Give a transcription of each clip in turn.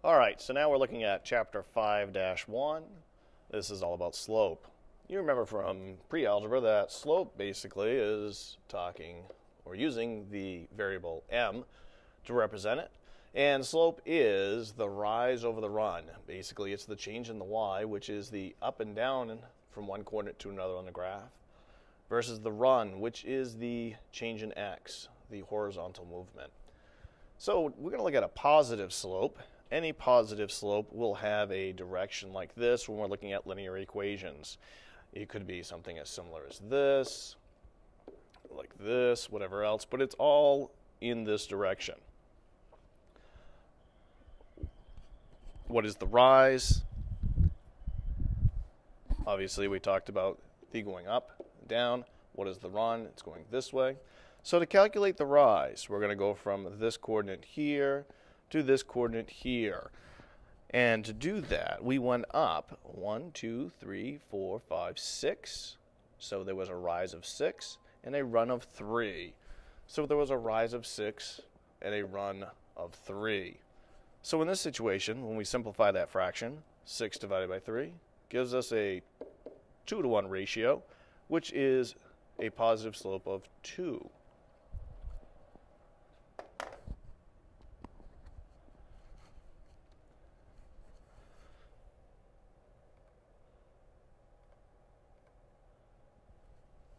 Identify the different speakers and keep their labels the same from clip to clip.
Speaker 1: All right, so now we're looking at chapter 5-1. This is all about slope. You remember from pre-algebra that slope basically is talking or using the variable m to represent it. And slope is the rise over the run. Basically, it's the change in the y, which is the up and down from one coordinate to another on the graph, versus the run, which is the change in x, the horizontal movement. So we're going to look at a positive slope. Any positive slope will have a direction like this when we're looking at linear equations. It could be something as similar as this, like this, whatever else, but it's all in this direction. What is the rise? Obviously, we talked about the going up, down. What is the run? It's going this way. So to calculate the rise, we're going to go from this coordinate here to this coordinate here. And to do that, we went up 1, 2, 3, 4, 5, 6. So there was a rise of 6 and a run of 3. So there was a rise of 6 and a run of 3. So in this situation, when we simplify that fraction, 6 divided by 3 gives us a 2-to-1 ratio, which is a positive slope of 2.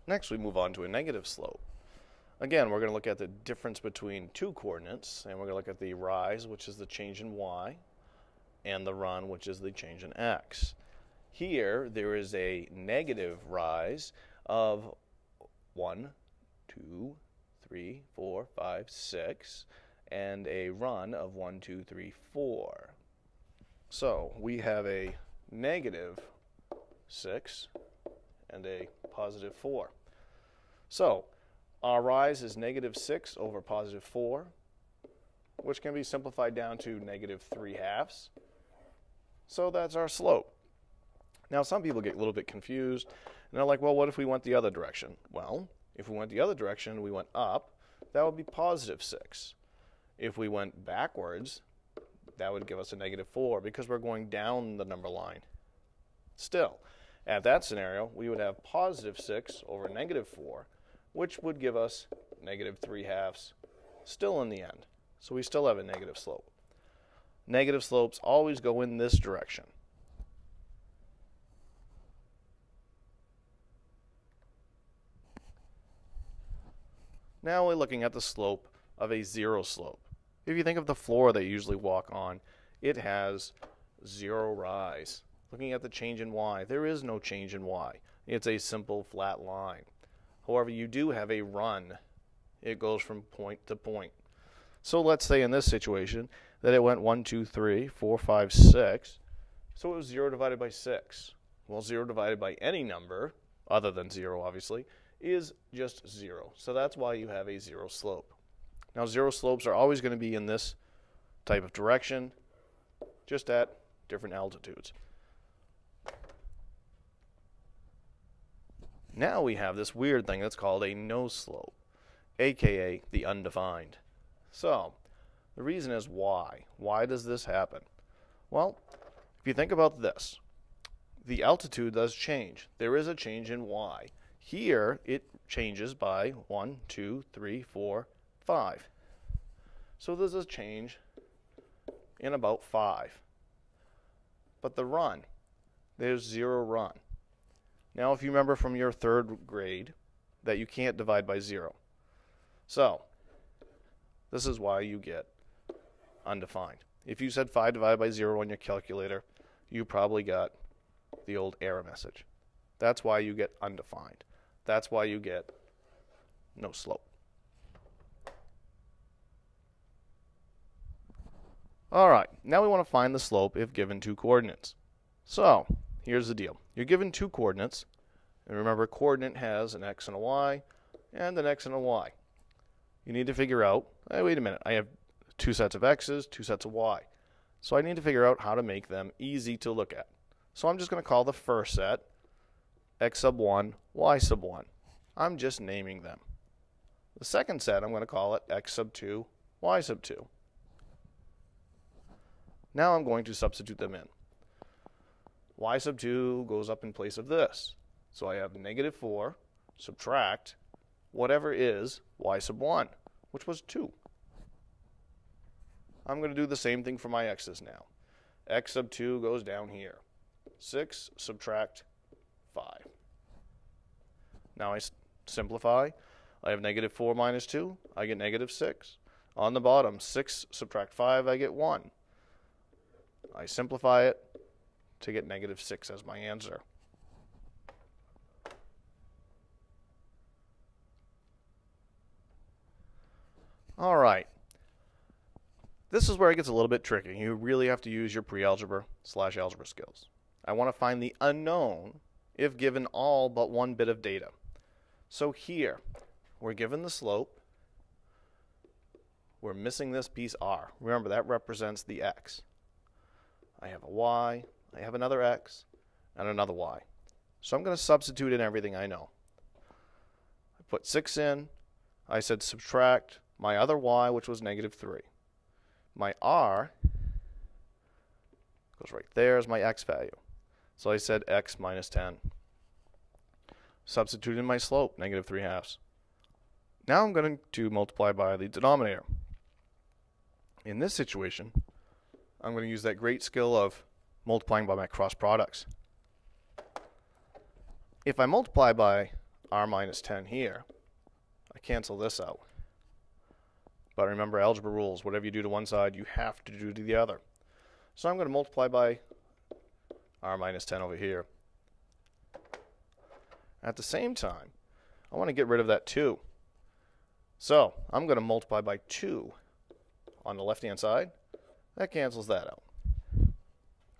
Speaker 1: Next, we move on to a negative slope. Again, we're going to look at the difference between two coordinates, and we're going to look at the rise, which is the change in y, and the run, which is the change in x. Here, there is a negative rise of 1, 2, 3, 4, 5, 6, and a run of 1, 2, 3, 4. So we have a negative 6 and a positive 4. So our rise is negative 6 over positive 4, which can be simplified down to negative 3/2. So that's our slope. Now some people get a little bit confused, and they're like, well, what if we went the other direction? Well, if we went the other direction, we went up, that would be positive 6. If we went backwards, that would give us a negative 4 because we're going down the number line. Still, at that scenario, we would have positive 6 over negative 4, which would give us negative 3/2 still in the end. So we still have a negative slope. Negative slopes always go in this direction. Now we're looking at the slope of a zero slope. If you think of the floor that you usually walk on, it has 0 rise. Looking at the change in y, there is no change in y. It's a simple flat line. However, you do have a run. It goes from point to point. So let's say in this situation that it went 1, 2, 3, 4, 5, 6. So it was 0 divided by 6. Well, 0 divided by any number, other than 0 obviously, is just 0. So that's why you have a 0 slope. Now 0 slopes are always going to be in this type of direction, just at different altitudes. Now we have this weird thing that's called a no slope, aka the undefined. So the reason is why. Why does this happen? Well, if you think about this, the altitude does change. There is a change in y. Here it changes by 1, 2, 3, 4, 5. So there's a change in about 5. But the run, there's 0 run. Now, if you remember from your 3rd grade that you can't divide by 0. So this is why you get undefined. If you said 5 divided by 0 on your calculator, you probably got the old error message. That's why you get undefined. That's why you get no slope. All right, now we want to find the slope if given 2 coordinates. So here's the deal. You're given 2 coordinates, and remember, coordinate has an x and a y, and an x and a y. You need to figure out, hey, wait a minute, I have 2 sets of x's, 2 sets of y. So I need to figure out how to make them easy to look at. So I'm just going to call the first set x sub 1, y sub 1. I'm just naming them. The second set, I'm going to call it x sub 2, y sub 2. Now I'm going to substitute them in. Y sub 2 goes up in place of this. So I have negative 4 subtract whatever is y sub 1, which was 2. I'm going to do the same thing for my x's now. X sub 2 goes down here. 6 subtract 5. Now I simplify. I have negative 4 minus 2. I get negative 6. On the bottom, 6 subtract 5, I get 1. I simplify it to get negative 6 as my answer. All right. This is where it gets a little bit tricky. You really have to use your pre-algebra / algebra skills. I want to find the unknown if given all but one bit of data. So here, we're given the slope. We're missing this piece r. Remember, that represents the x. I have a y, I have another x, and another y. So I'm going to substitute in everything I know. I put 6 in. I said subtract my other y, which was negative 3. My r goes right there as my x value. So I said x minus 10. Substitute in my slope, negative 3/2. Now I'm going to multiply by the denominator. In this situation, I'm going to use that great skill of multiplying by my cross products. If I multiply by r minus 10 here, I cancel this out. But remember, algebra rules, whatever you do to one side, you have to do to the other. So I'm going to multiply by r minus 10 over here. At the same time, I want to get rid of that 2. So I'm going to multiply by 2 on the left-hand side. That cancels that out.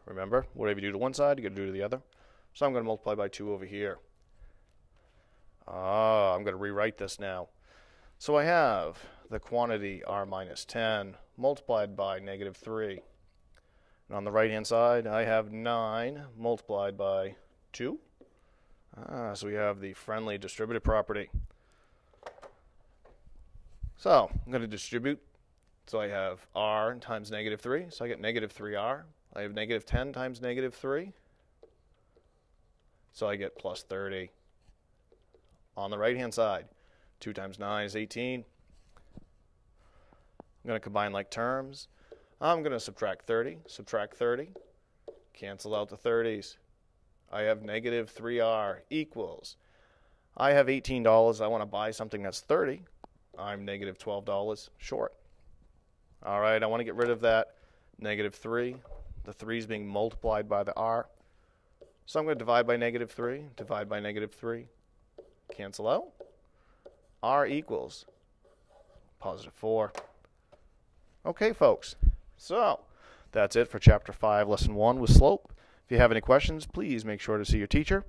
Speaker 1: Remember, whatever you do to one side, you got to do to the other. So I'm going to multiply by 2 over here. I'm going to rewrite this now. So I have the quantity r minus 10 multiplied by negative 3. And on the right-hand side, I have 9 multiplied by 2. So we have the friendly distributive property. So I'm going to distribute. So I have r times negative 3. So I get negative 3r. I have negative 10 times negative 3. So I get plus 30. On the right-hand side, 2 times 9 is 18. I'm going to combine like terms. I'm going to subtract 30. Subtract 30. Cancel out the 30s. I have negative 3r equals. I have $18. I want to buy something that's 30. I'm negative $12 short. All right, I want to get rid of that negative 3. The 3 is being multiplied by the r. So I'm going to divide by negative 3. Divide by negative 3. Cancel out. R equals positive 4. Okay, folks. So that's it for Chapter 5, Lesson 1 with slope. If you have any questions, please make sure to see your teacher.